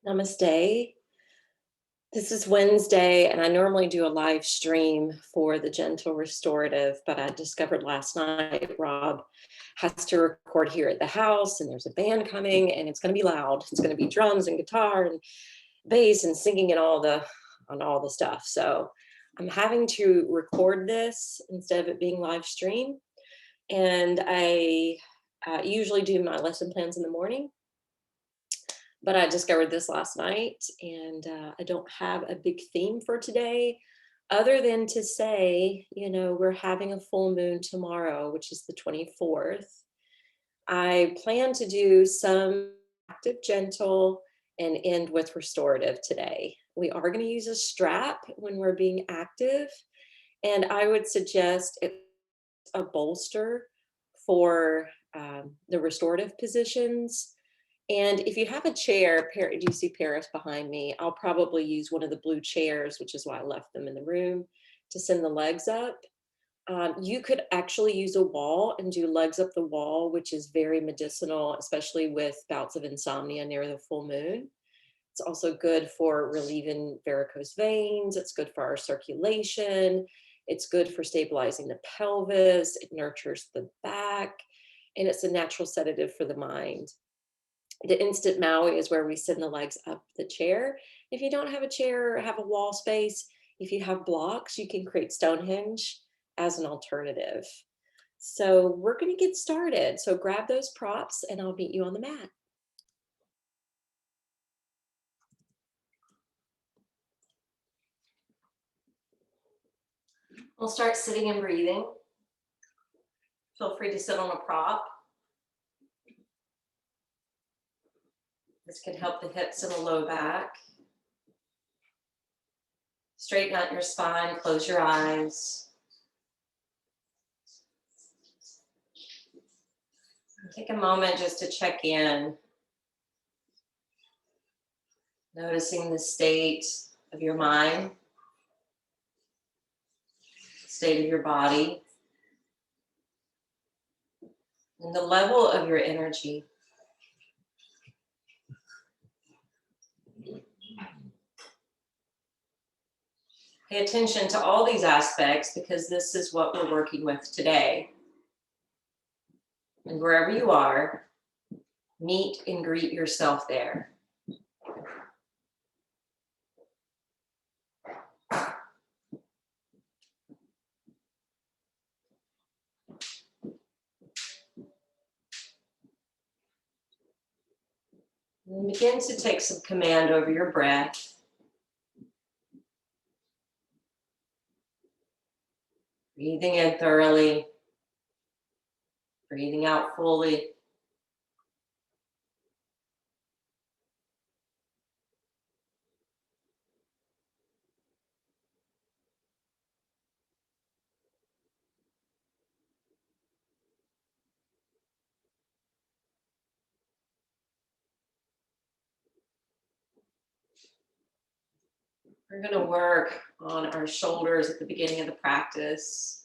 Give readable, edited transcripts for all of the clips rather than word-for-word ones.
Namaste. This is Wednesday, and I normally do a live stream for the Gentle Restorative, but I discovered last night Rob has to record here at the house, and there's a band coming, and it's going to be loud. It's going to be drums and guitar and bass and singing and all the stuff. So I'm having to record this instead of it being live stream, and I usually do my lesson plans in the morning. But I discovered this last night, and I don't have a big theme for today other than to say, we're having a full moon tomorrow, which is the 24th. I plan to do some active, gentle, and end with restorative today. We are going to use a strap when we're being active, and I would suggest a bolster for the restorative positions. And if you have a chair, do you see Paris behind me? I'll probably use one of the blue chairs, which is why I left them in the room, to send the legs up. You could actually use a wall and do legs up the wall, which is very medicinal, especially with bouts of insomnia near the full moon. It's also good for relieving varicose veins. It's good for our circulation. It's good for stabilizing the pelvis. It nurtures the back, and it's a natural sedative for the mind. The instant Maui is where we send the legs up the chair. If you don't have a chair or have a wall space, if you have blocks, you can create Stonehenge as an alternative. So we're going to get started. So grab those props and I'll meet you on the mat. We'll start sitting and breathing. Feel free to sit on a prop. This can help the hips and the low back. Straighten out your spine, close your eyes. Take a moment just to check in, noticing the state of your mind, the state of your body, and the level of your energy. Pay attention to all these aspects because this is what we're working with today. And wherever you are, meet and greet yourself there. And begin to take some command over your breath. Breathing in thoroughly, breathing out fully. We're going to work on our shoulders at the beginning of the practice.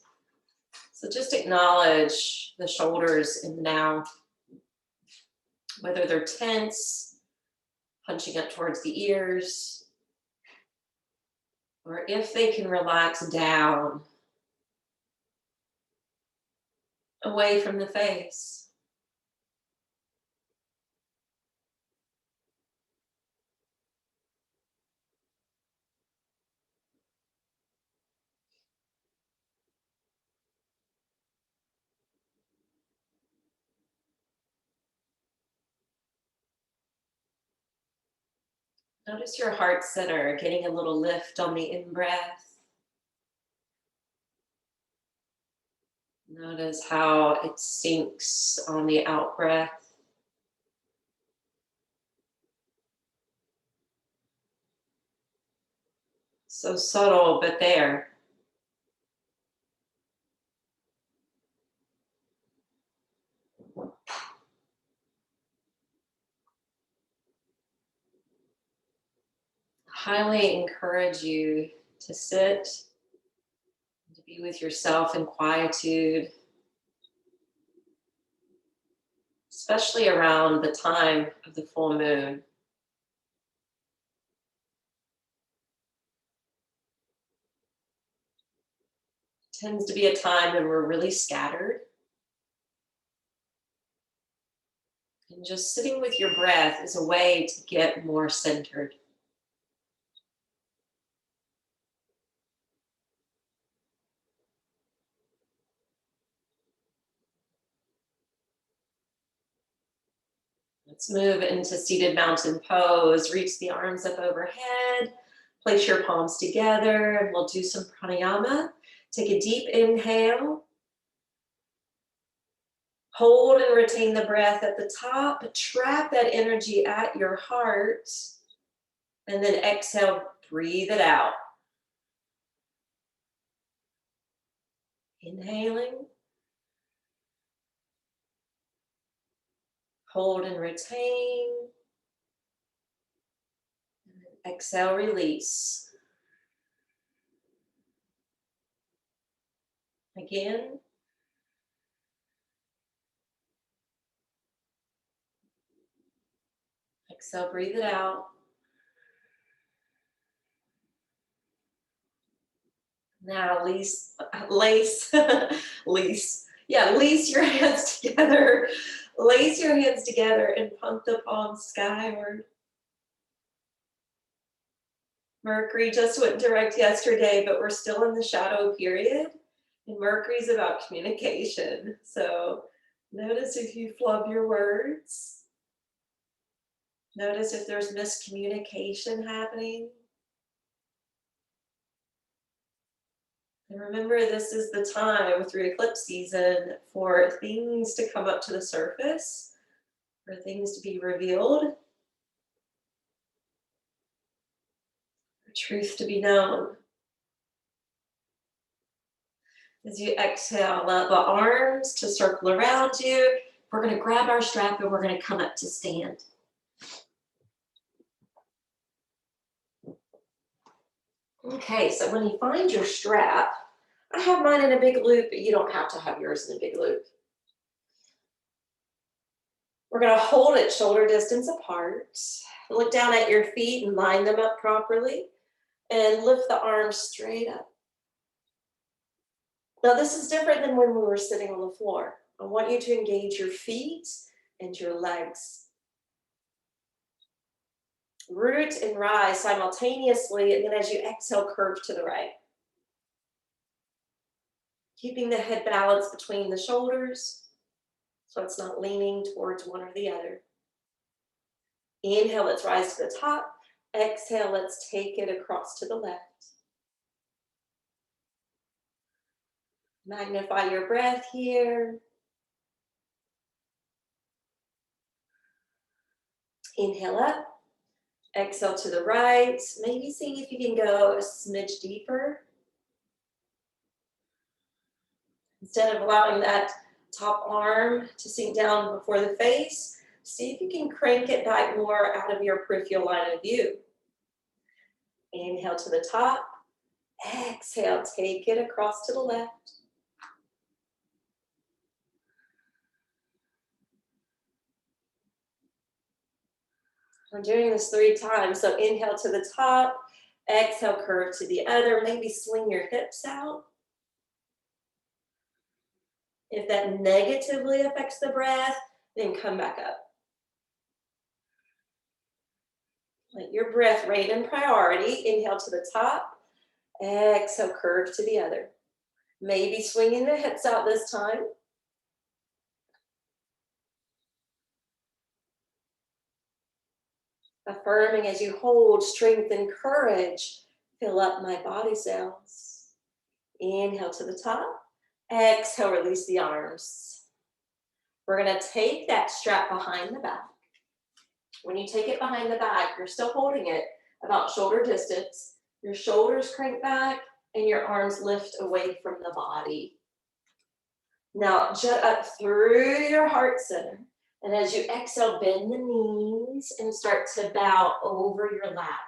So just acknowledge the shoulders in the now, whether they're tense, punching up towards the ears, or if they can relax down, away from the face. Notice your heart center getting a little lift on the in-breath. Notice how it sinks on the out-breath. So subtle, but there. Highly encourage you to sit, to be with yourself in quietude, especially around the time of the full moon. Tends to be a time when we're really scattered. And just sitting with your breath is a way to get more centered. Let's move into seated mountain pose. Reach the arms up overhead. Place your palms together and we'll do some pranayama. Take a deep inhale. Hold and retain the breath at the top. Trap that energy at your heart. And then exhale, breathe it out. Inhaling. Hold and retain. And then exhale, release. Again. Exhale, breathe it out. Now lace your hands together. Lace your hands together and pump the palms skyward. Mercury just went direct yesterday, but we're still in the shadow period. And Mercury's about communication. So notice if you flub your words. Notice if there's miscommunication happening. And remember, this is the time through eclipse season for things to come up to the surface, for things to be revealed, for truth to be known. As you exhale, allow the arms to circle around you. We're going to grab our strap and we're going to come up to stand. Okay, so when you find your strap, I have mine in a big loop, but you don't have to have yours in a big loop. We're going to hold it shoulder distance apart. Look down at your feet and line them up properly. And lift the arms straight up. Now this is different than when we were sitting on the floor. I want you to engage your feet and your legs. Root and rise simultaneously, and then as you exhale, curve to the right. Keeping the head balanced between the shoulders, so it's not leaning towards one or the other. Inhale, let's rise to the top. Exhale, let's take it across to the left. Magnify your breath here. Inhale up. Exhale to the right. Maybe see if you can go a smidge deeper. Instead of allowing that top arm to sink down before the face, see if you can crank it back more out of your peripheral line of view. Inhale to the top. Exhale, take it across to the left. We're doing this 3 times. So inhale to the top, exhale, curve to the other. Maybe swing your hips out. If that negatively affects the breath, then come back up. Let your breath reign in priority. Inhale to the top, exhale, curve to the other. Maybe swinging the hips out this time. Affirming as you hold, strength and courage. Fill up my body cells. Inhale to the top. Exhale, release the arms. We're going to take that strap behind the back. When you take it behind the back, you're still holding it about shoulder distance. Your shoulders crank back and your arms lift away from the body. Now, jut up through your heart center. And as you exhale, bend the knees and start to bow over your lap.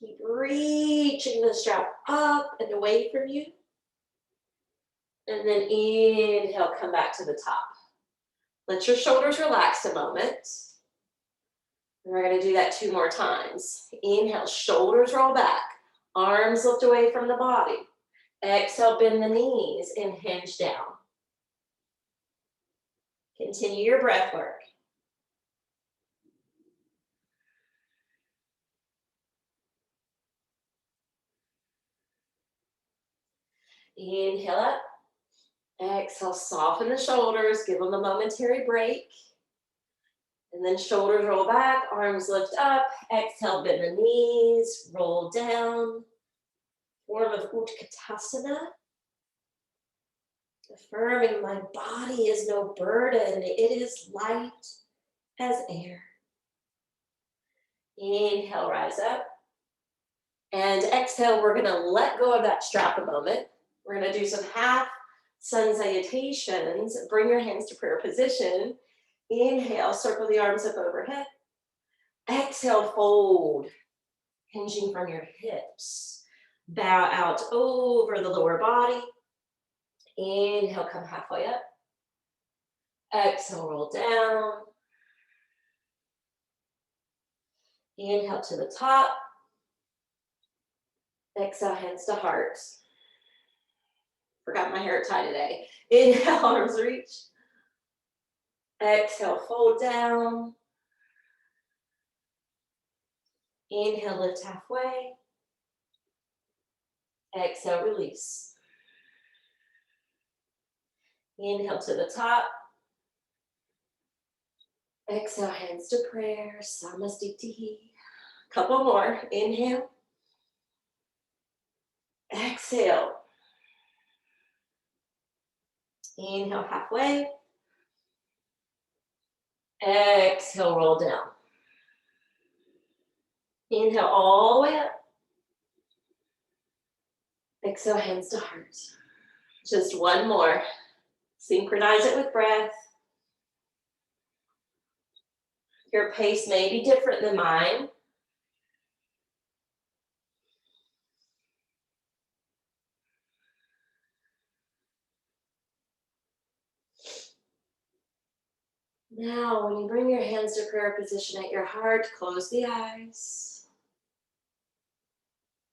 Keep reaching the strap up and away from you. And then inhale, come back to the top. Let your shoulders relax a moment. And we're going to do that 2 more times. Inhale, shoulders roll back. Arms lift away from the body. Exhale, bend the knees and hinge down. Continue your breath work. Inhale up. Exhale, soften the shoulders, give them a momentary break. And then shoulders roll back, arms lift up. Exhale, bend the knees, roll down. Form of Utkatasana. Affirming my body is no burden, it is light as air. Inhale, rise up. And exhale, we're gonna let go of that strap a moment. We're gonna do some half Sun Salutations. Bring your hands to prayer position. Inhale, circle the arms up overhead. Exhale, fold, hinging from your hips. Bow out over the lower body. Inhale, come halfway up. Exhale, roll down. Inhale to the top. Exhale, hands to heart. Forgot my hair tie today. Inhale, arms reach. Exhale, fold down. Inhale, lift halfway. Exhale, release. Inhale to the top. Exhale, hands to prayer. Samastitihi. Couple more. Inhale. Exhale. Inhale, halfway. Exhale, roll down. Inhale all the way up. Exhale, hands to heart. Just one more. Synchronize it with breath. Your pace may be different than mine. Now, when you bring your hands to prayer position at your heart, close the eyes.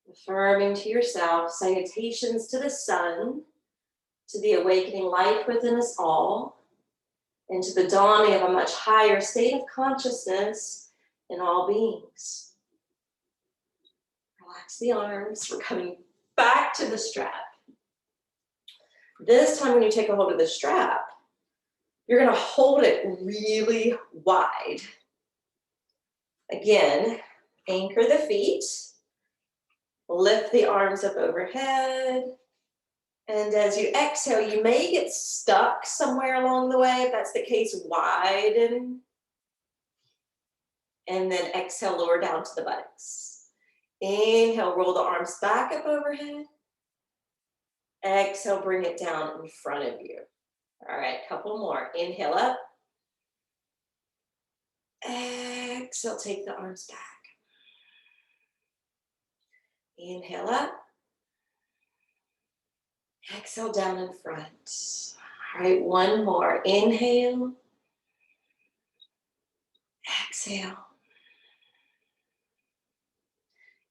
Affirming to yourself, salutations to the sun, to the awakening light within us all, and to the dawning of a much higher state of consciousness in all beings. Relax the arms. We're coming back to the strap. This time when you take a hold of the strap, you're going to hold it really wide. Again, anchor the feet, lift the arms up overhead, and as you exhale, you may get stuck somewhere along the way. If that's the case, widen, and then exhale, lower down to the buttocks. Inhale, roll the arms back up overhead. Exhale, bring it down in front of you. All right, couple more. Inhale up. Exhale, take the arms back. Inhale up. Exhale, down in front. All right, one more. Inhale. Exhale.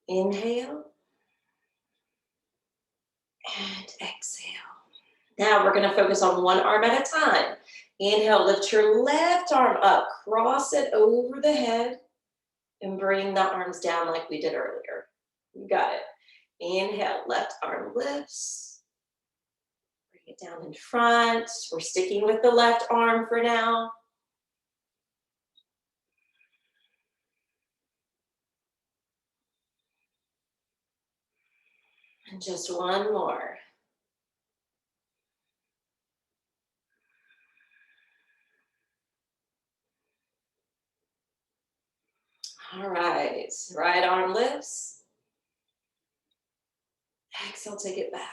Inhale. And exhale. Now we're going to focus on one arm at a time. Inhale, lift your left arm up, cross it over the head, and bring the arms down like we did earlier. You got it. Inhale, left arm lifts. Bring it down in front. We're sticking with the left arm for now. And just one more. All right, right arm lifts. Exhale, take it back.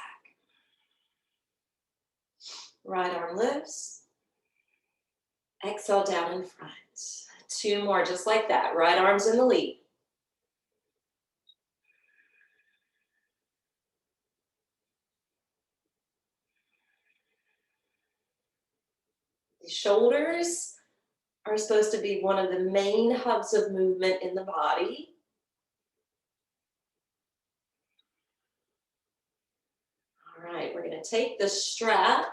Right arm lifts. Exhale, down in front. Two more, just like that. Right arm's in the lead. The shoulders are supposed to be one of the main hubs of movement in the body. going to take the strap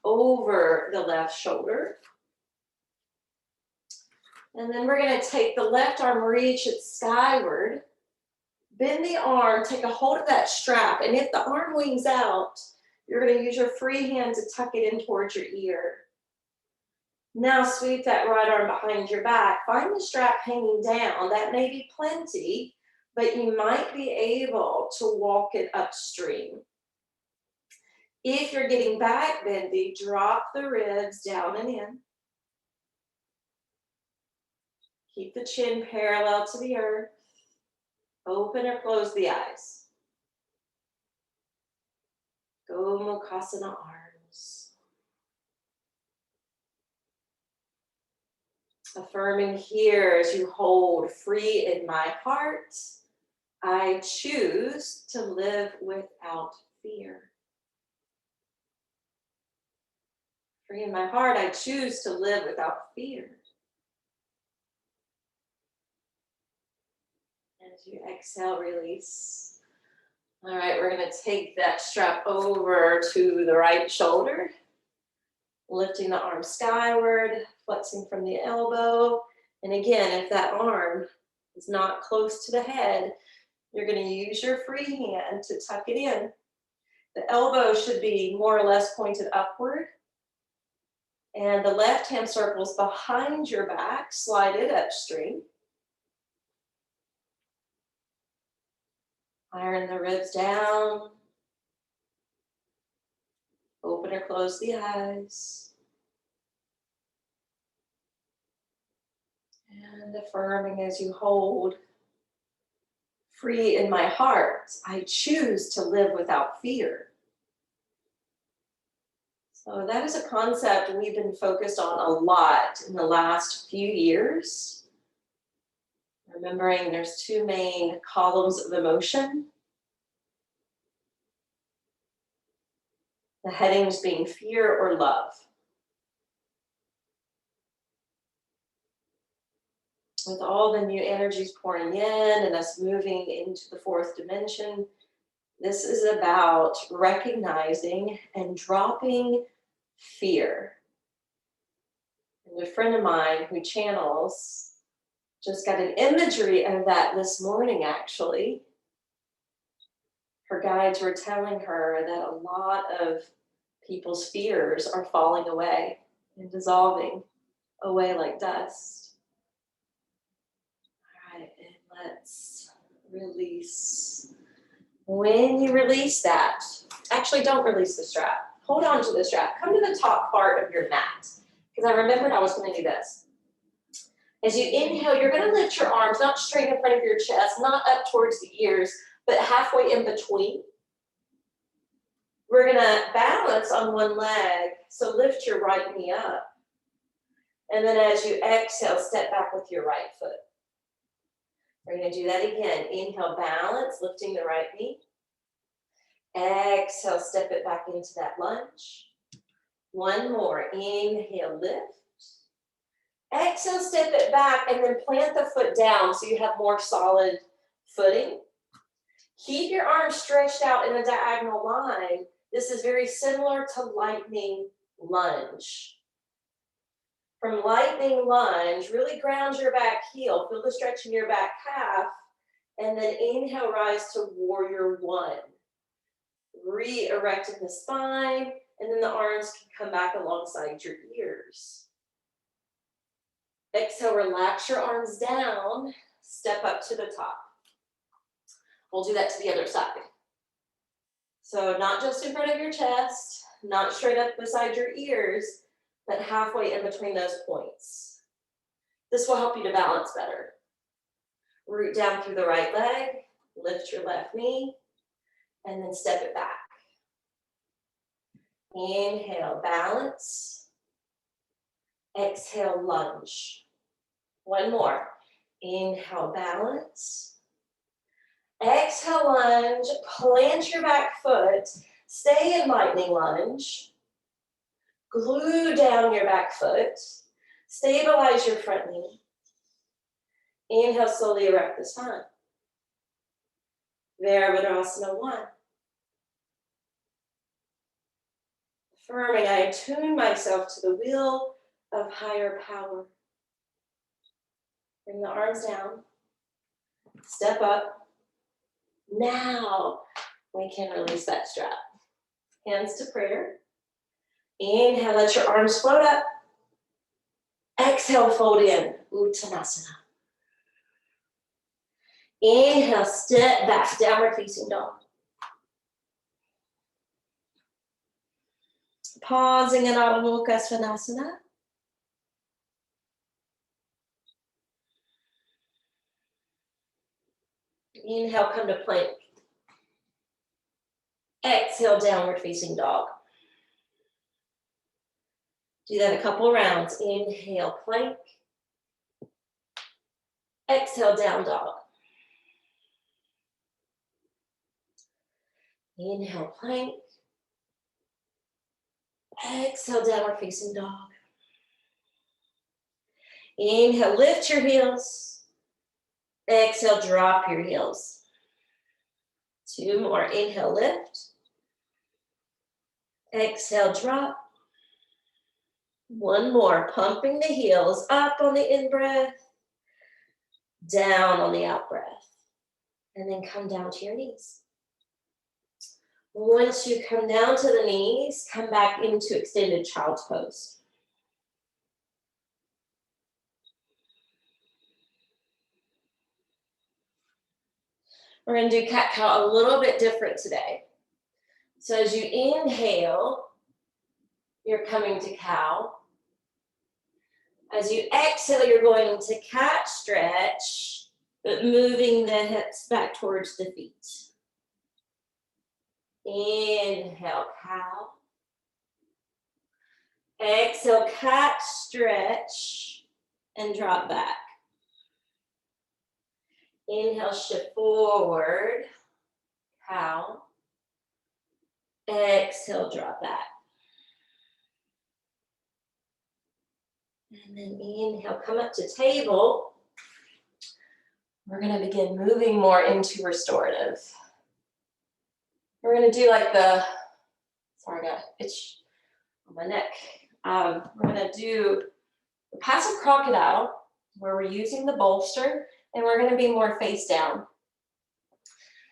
over the left shoulder. And then we're going to take the left arm, reach it skyward. Bend the arm, take a hold of that strap. And if the arm wings out, you're going to use your free hand to tuck it in towards your ear. Now sweep that right arm behind your back. Find the strap hanging down. That may be plenty, but you might be able to walk it upstream. If you're getting back bendy, drop the ribs down and in. Keep the chin parallel to the earth. Open or close the eyes. Go Mukasana arms. Affirming here as you hold, free in my heart, I choose to live without fear. Free in my heart, I choose to live without fear. As you exhale, release. All right, we're going to take that strap over to the right shoulder, lifting the arm skyward, flexing from the elbow. And again, if that arm is not close to the head, you're going to use your free hand to tuck it in. The elbow should be more or less pointed upward. And the left hand circles behind your back, slide it upstream. Iron the ribs down. Open or close the eyes. And affirming as you hold, free in my heart, I choose to live without fear. So that is a concept we've been focused on a lot in the last few years. Remembering there's two main columns of emotion. The headings being fear or love. With all the new energies pouring in and us moving into the fourth dimension, this is about recognizing and dropping fear. And a friend of mine who channels just got an imagery of that this morning, actually. Her guides were telling her that a lot of people's fears are falling away and dissolving away like dust. All right, and let's release. When you release that, actually don't release the strap. Hold on to the strap. Come to the top part of your mat. Because I remembered I was going to do this. As you inhale, you're going to lift your arms, not straight in front of your chest, not up towards the ears, but halfway in between. We're going to balance on one leg, so lift your right knee up. And then as you exhale, step back with your right foot. We're going to do that again. Inhale, balance, lifting the right knee. Exhale, step it back into that lunge. One more. Inhale, lift. Exhale, step it back, and then plant the foot down so you have more solid footing. Keep your arms stretched out in a diagonal line. This is very similar to lightning lunge. From lightning lunge, really ground your back heel. Feel the stretch in your back calf. And then inhale, rise to warrior one. Re-erecting the spine, and then the arms can come back alongside your ears. Exhale, relax your arms down, step up to the top. We'll do that to the other side. So not just in front of your chest, not straight up beside your ears, but halfway in between those points. This will help you to balance better. Root down through the right leg, lift your left knee, and then step it back. Inhale, balance. Exhale, lunge. One more. Inhale, balance. Exhale, lunge. Plant your back foot. Stay in lightning lunge. Glue down your back foot. Stabilize your front knee. Inhale, slowly erect the spine. Virabhadrasana 1. Affirming, I attune myself to the will of higher power. Bring the arms down. Step up. Now we can release that strap. Hands to prayer. Inhale, let your arms float up. Exhale, fold in, Uttanasana. Inhale, step back, downward facing dog. Pausing in Adho Mukha Svanasana. Inhale, come to plank. Exhale, downward facing dog. Do that a couple rounds. Inhale, plank. Exhale, down dog. Inhale, plank. Exhale, downward facing dog. Inhale, lift your heels. Exhale, drop your heels. 2 more. Inhale, lift. Exhale, drop. 1 more. Pumping the heels up on the in-breath, down on the out-breath. And then come down to your knees. Once you come down to the knees, come back into extended child's pose. We're going to do cat-cow a little bit different today. So as you inhale, you're coming to cow. As you exhale, you're going into cat stretch, but moving the hips back towards the feet. Inhale, cow. Exhale, cat stretch, and drop back. Inhale, shift forward, cow. Exhale, drop back. And then inhale, come up to table. We're going to begin moving more into restorative. We're going to do like the, sorry, I got an itch on my neck. We're going to do the passive crocodile, where we're using the bolster, and we're going to be more face down.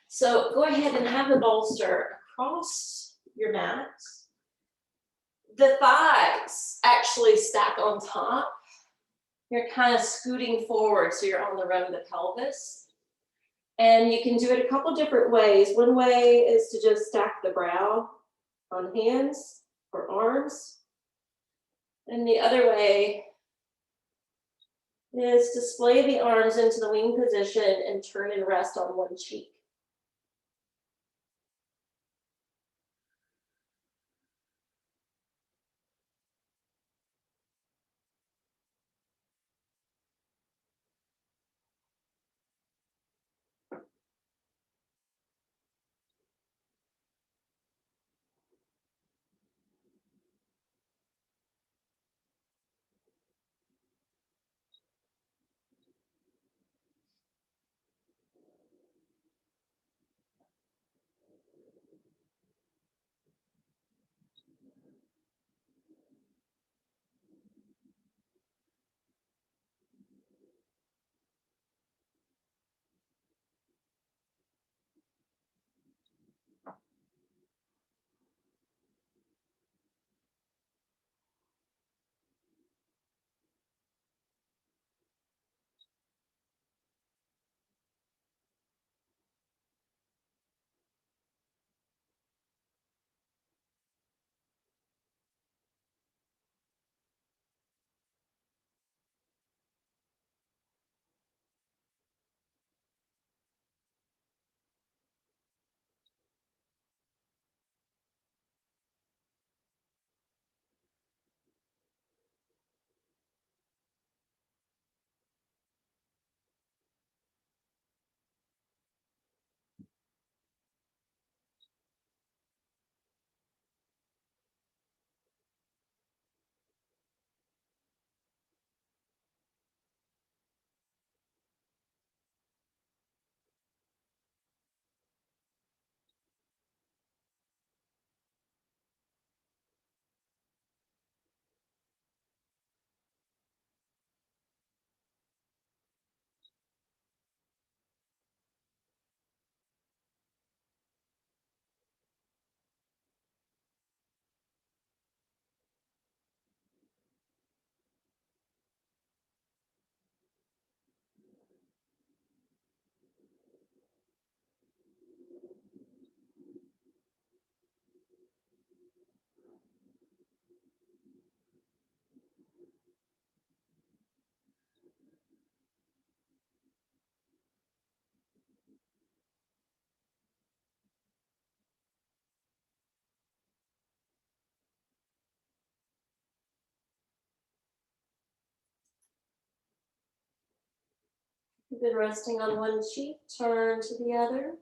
So go ahead and have the bolster across your mat. The thighs actually stack on top. You're kind of scooting forward so you're on the rim of the pelvis. And you can do it a couple different ways. One way is to just stack the brow on hands or arms. And the other way is display the arms into the wing position and turn and rest on one cheek. You've been resting on one cheek, turn to the other.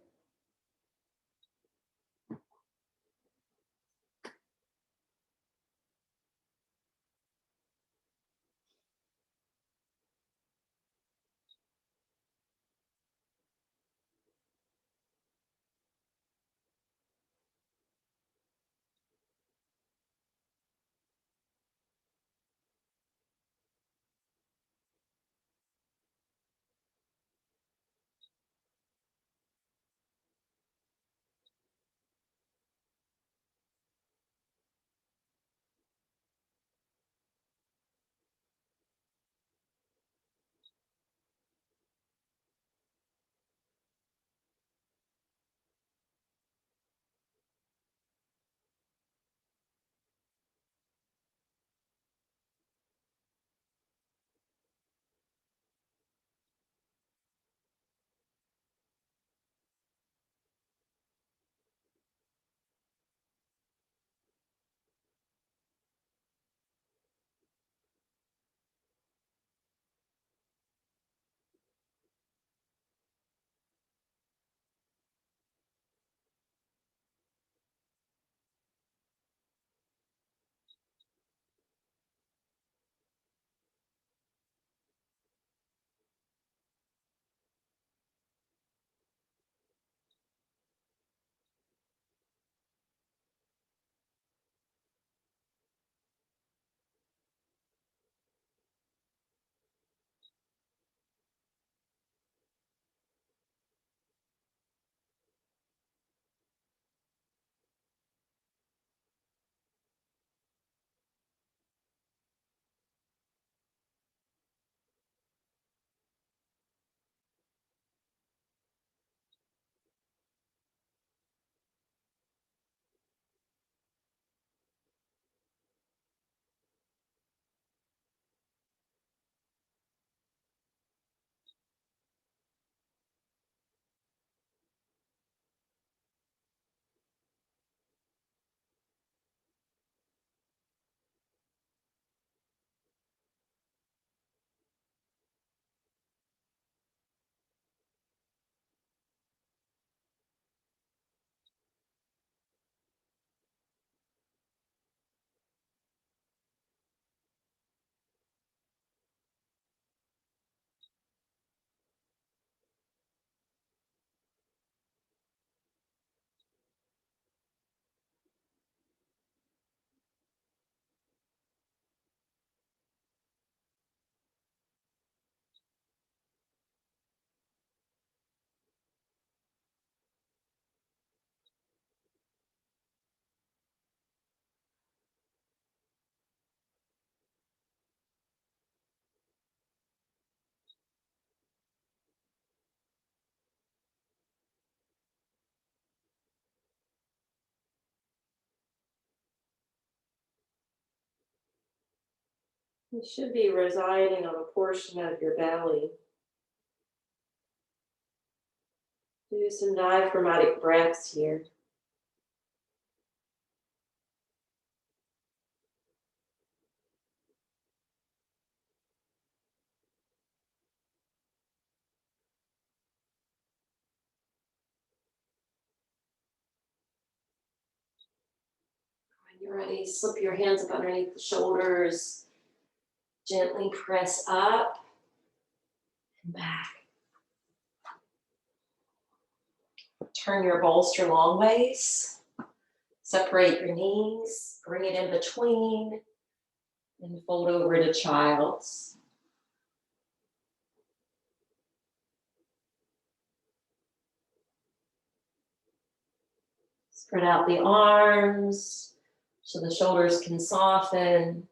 You should be residing on a portion of your belly. Do some diaphragmatic breaths here. When you're ready, slip your hands up underneath the shoulders. Gently press up and back. Turn your bolster long ways. Separate your knees. Bring it in between. And fold over to child's. Spread out the arms so the shoulders can soften.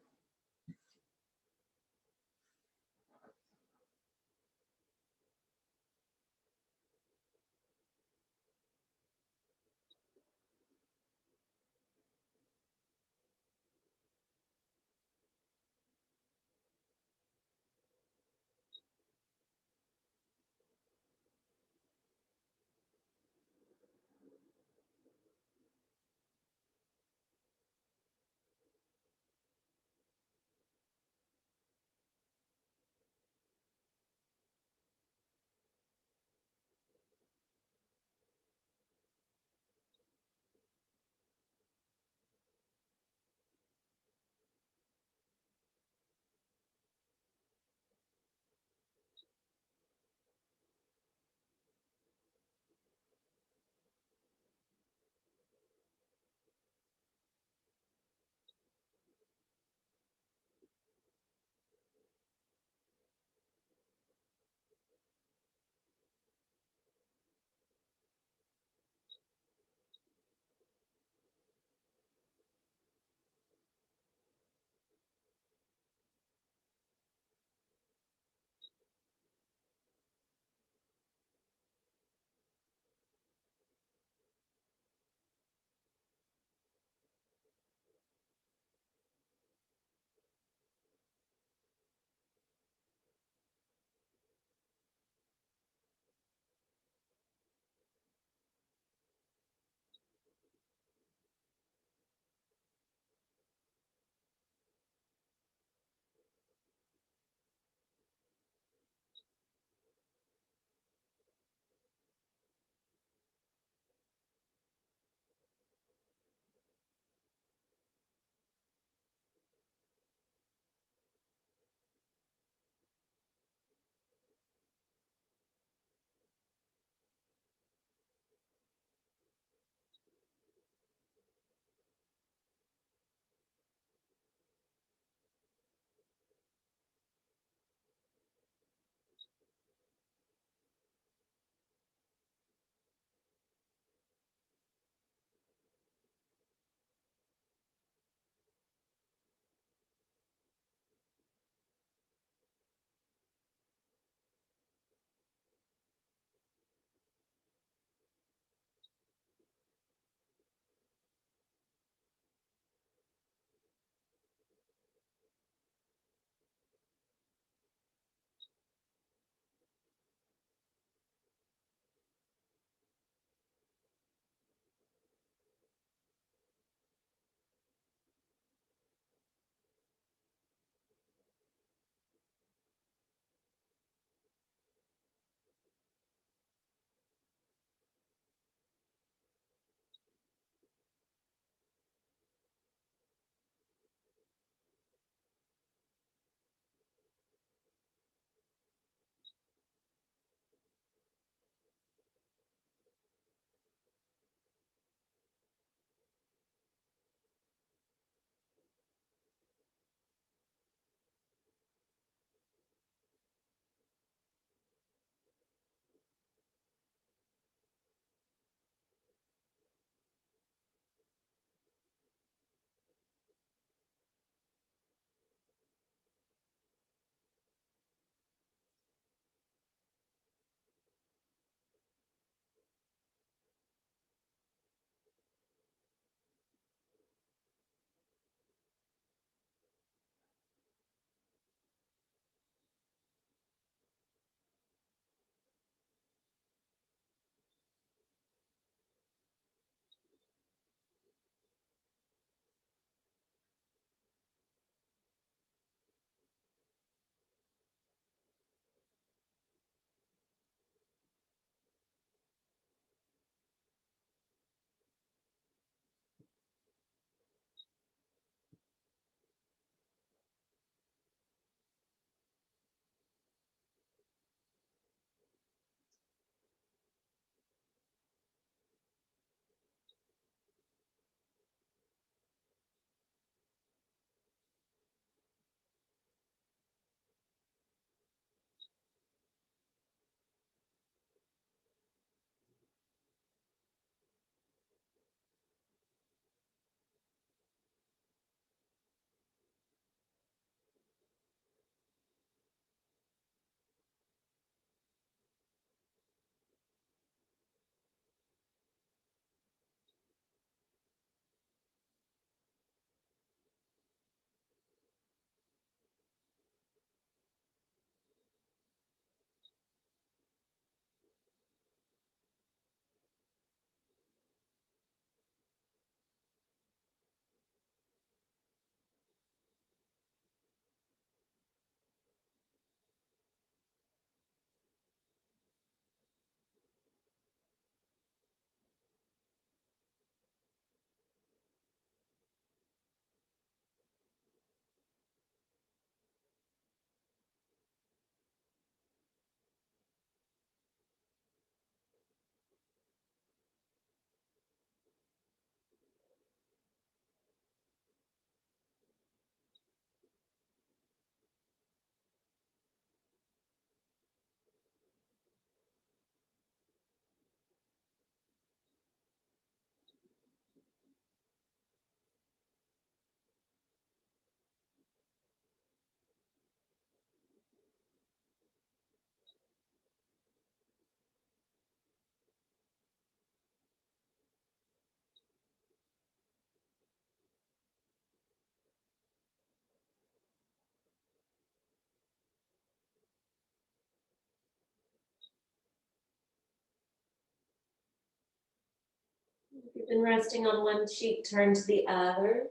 You've been resting on one cheek, turn to the other.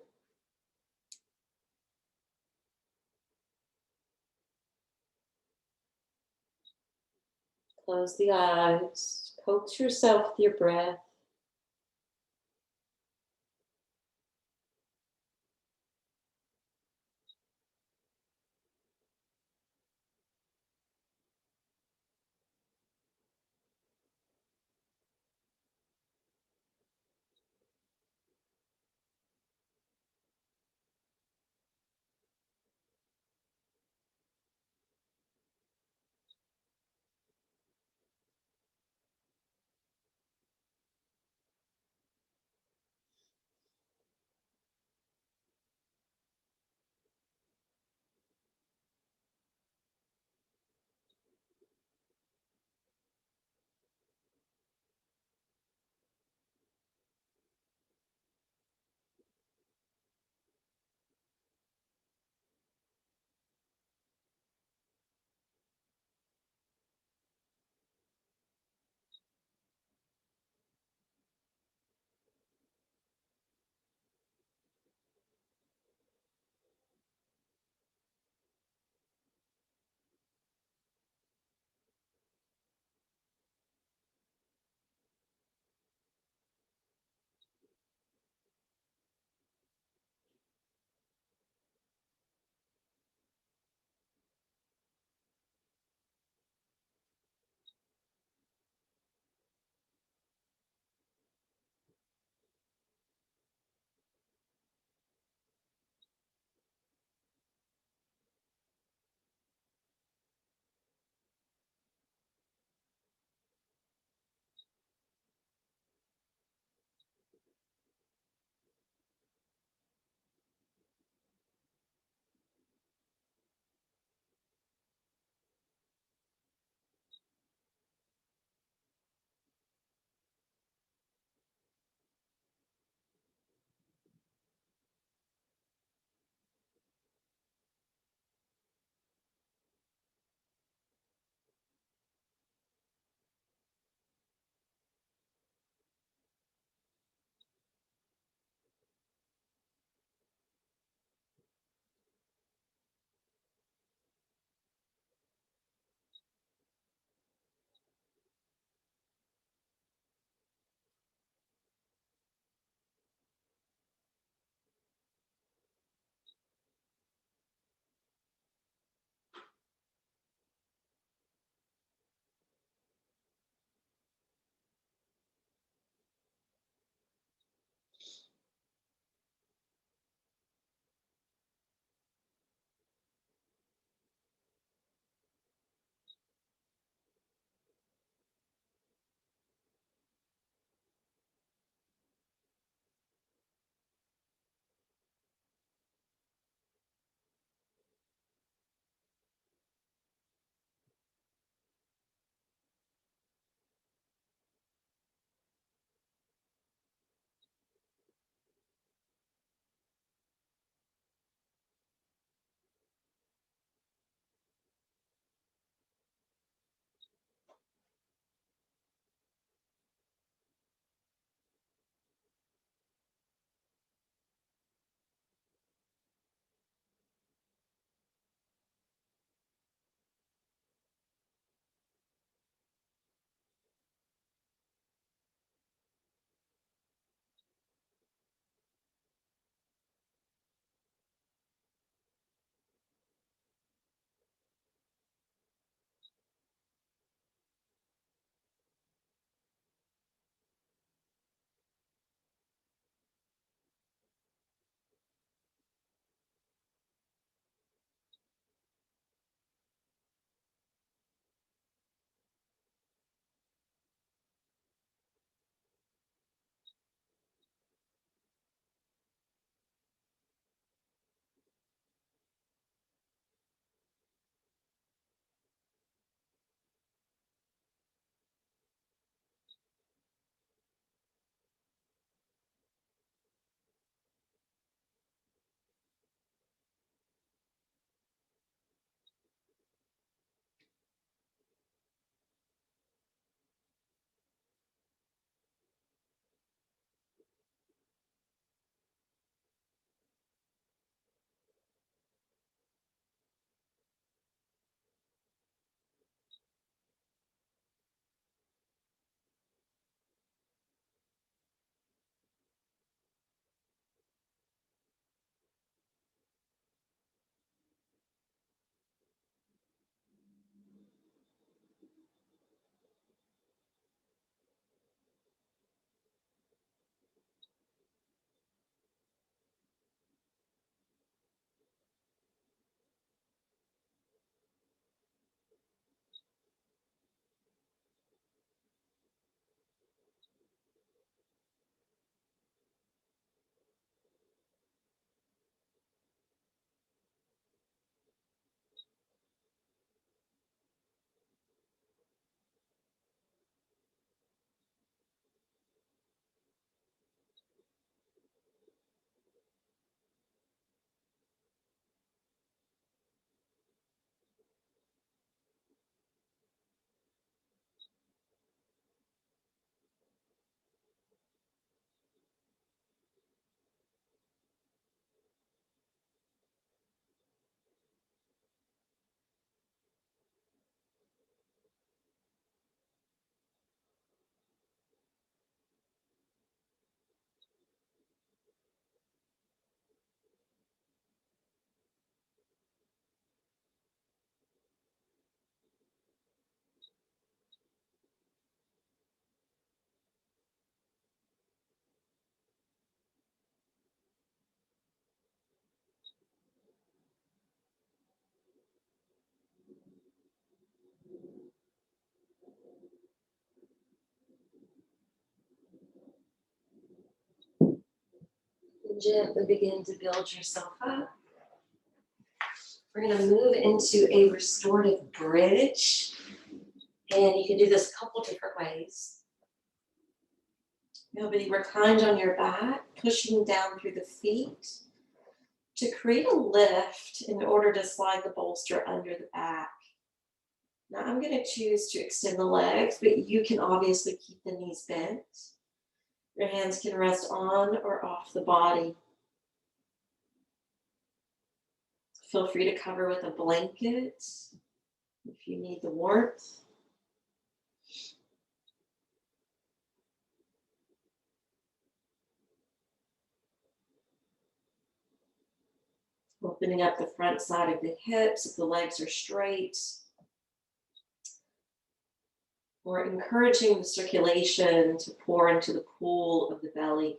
Close the eyes, coax yourself with your breath. Gently begin to build yourself up. We're going to move into a restorative bridge. And you can do this a couple different ways. You'll be reclined on your back, pushing down through the feet to create a lift in order to slide the bolster under the back. Now I'm going to choose to extend the legs, but you can obviously keep the knees bent. Your hands can rest on or off the body. Feel free to cover with a blanket if you need the warmth. Opening up the front side of the hips if the legs are straight. Or encouraging the circulation to pour into the pool of the belly.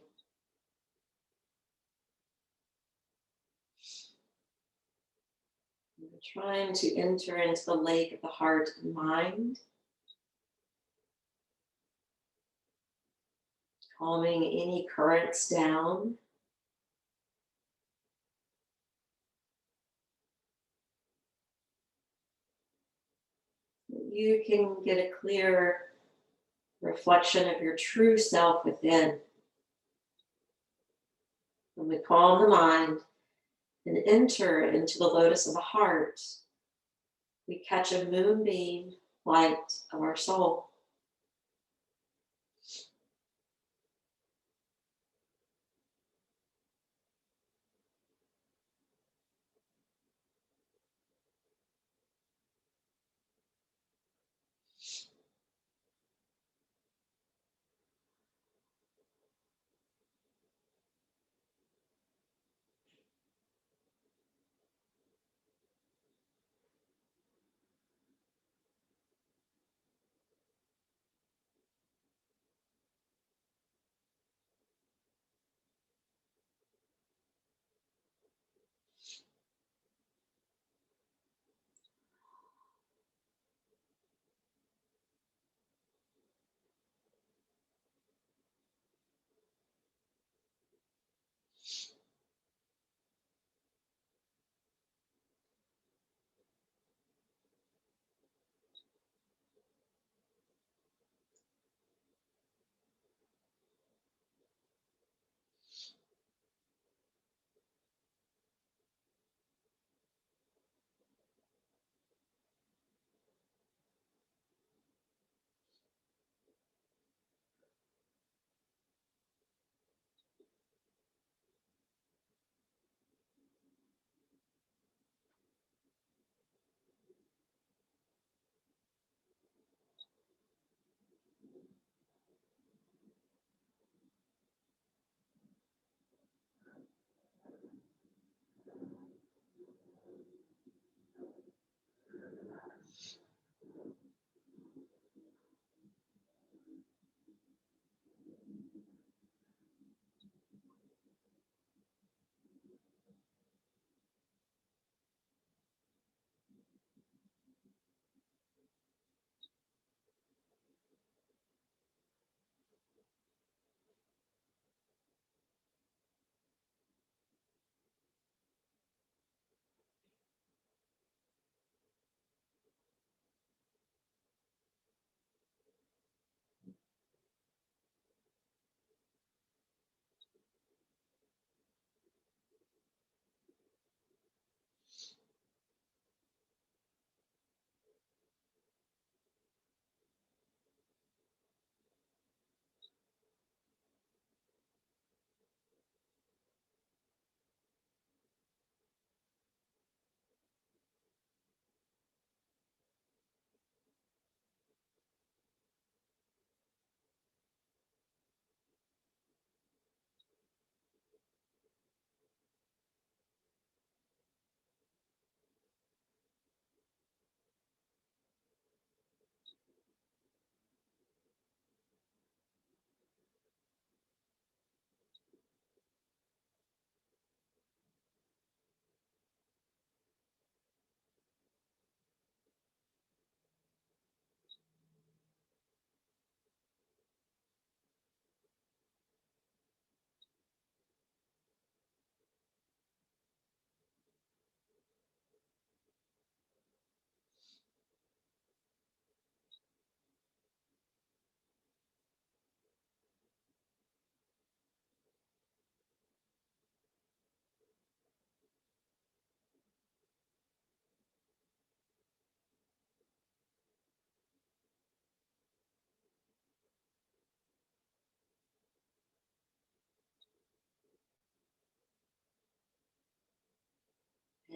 We're trying to enter into the lake of the heart and mind. Calming any currents down. You can get a clear reflection of your true self within. When we calm the mind and enter into the lotus of the heart, we catch a moonbeam light of our soul.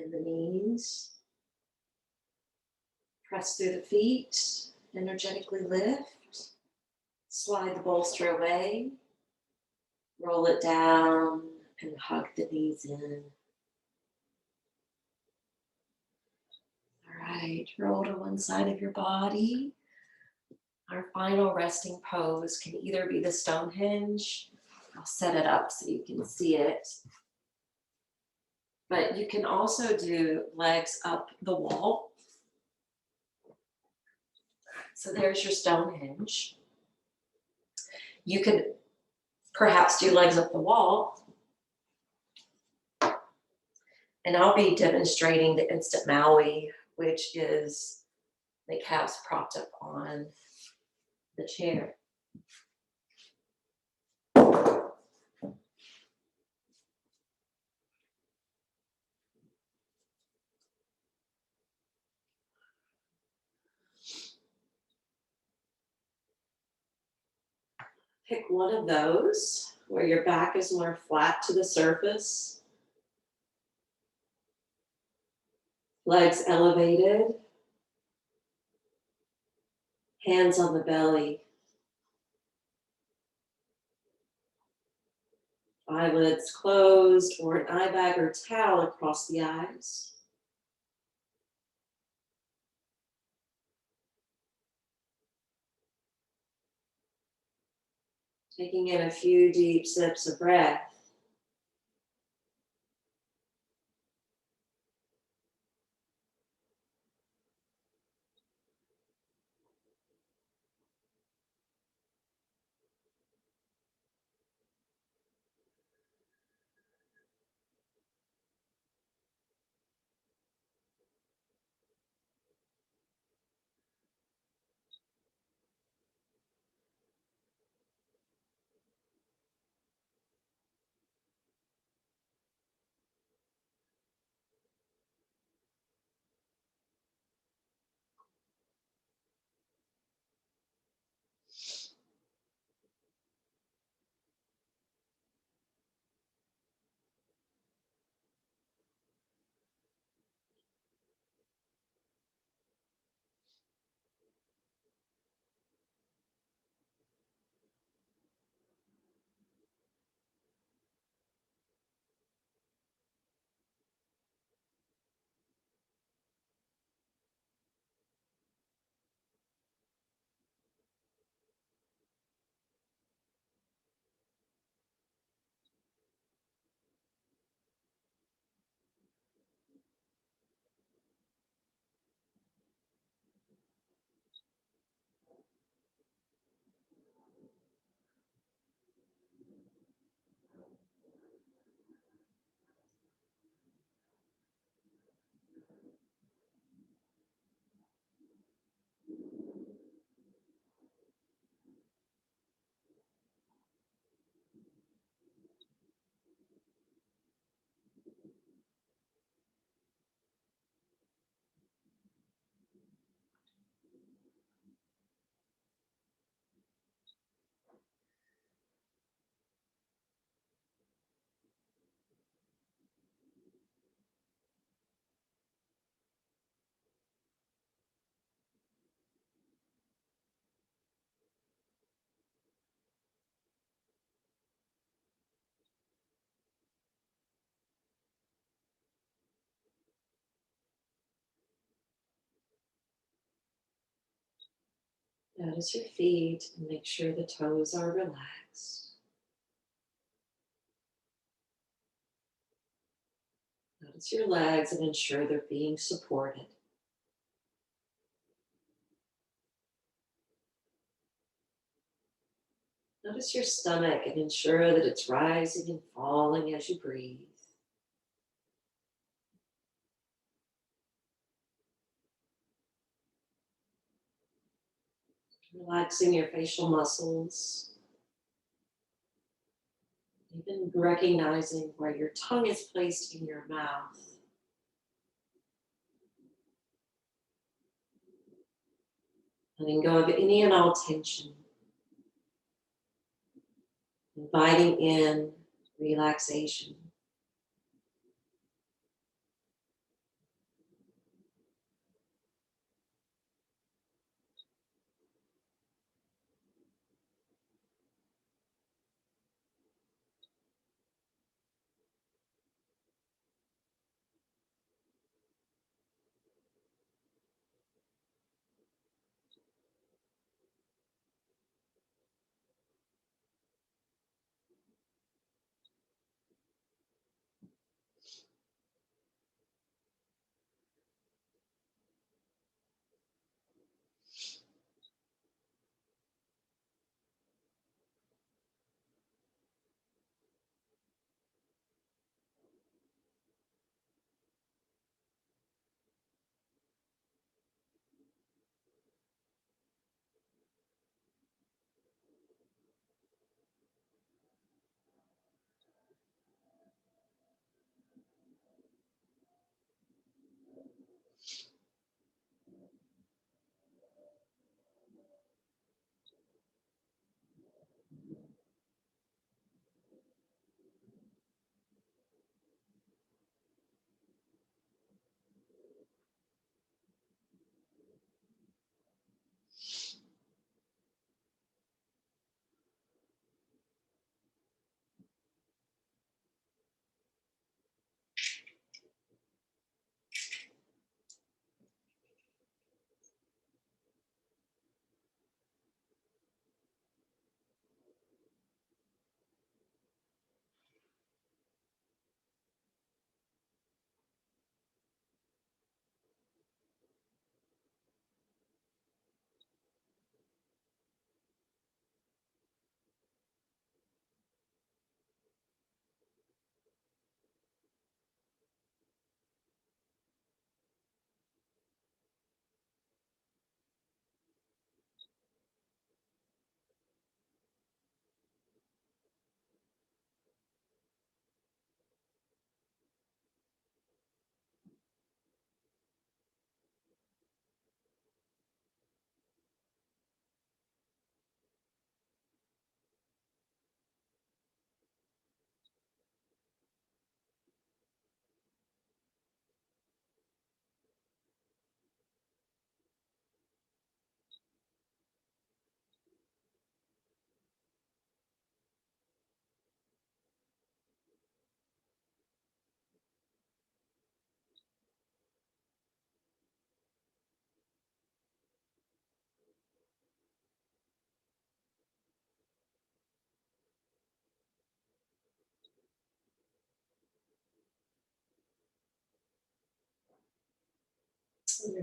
and the knees. Press through the feet, energetically lift. Slide the bolster away. Roll it down and hug the knees in. All right, roll to one side of your body. Our final resting pose can either be the Stonehenge. I'll set it up so you can see it. But you can also do legs up the wall. So there's your Stonehenge. You could perhaps do legs up the wall. And I'll be demonstrating the instant Maui, which is the calves propped up on the chair. Pick one of those where your back is more flat to the surface. Legs elevated. Hands on the belly. Eyelids closed or an eye bag or towel across the eyes. Taking in a few deep sips of breath. Notice your feet and make sure the toes are relaxed. Notice your legs and ensure they're being supported. Notice your stomach and ensure that it's rising and falling as you breathe. Relaxing your facial muscles. Even recognizing where your tongue is placed in your mouth. Letting go of any and all tension. Inviting in relaxation.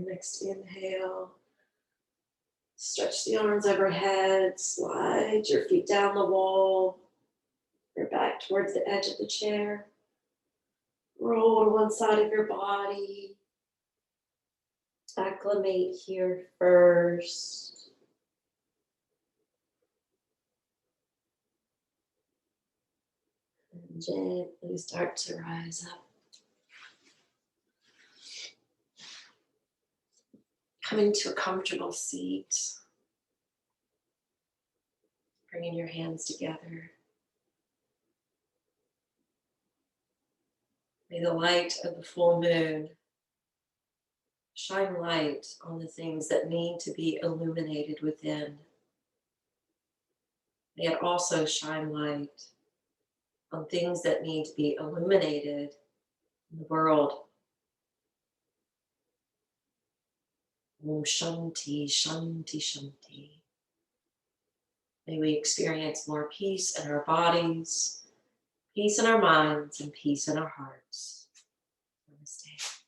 next inhale, stretch the arms overhead, slide your feet down the wall, your back towards the edge of the chair. Roll to one side of your body. Acclimate here first. And gently start to rise up. Coming to a comfortable seat. Bringing your hands together. May the light of the full moon shine light on the things that need to be illuminated within. May it also shine light on things that need to be illuminated in the world. Om Shanti, Shanti, Shanti. May we experience more peace in our bodies, peace in our minds, and peace in our hearts. Namaste.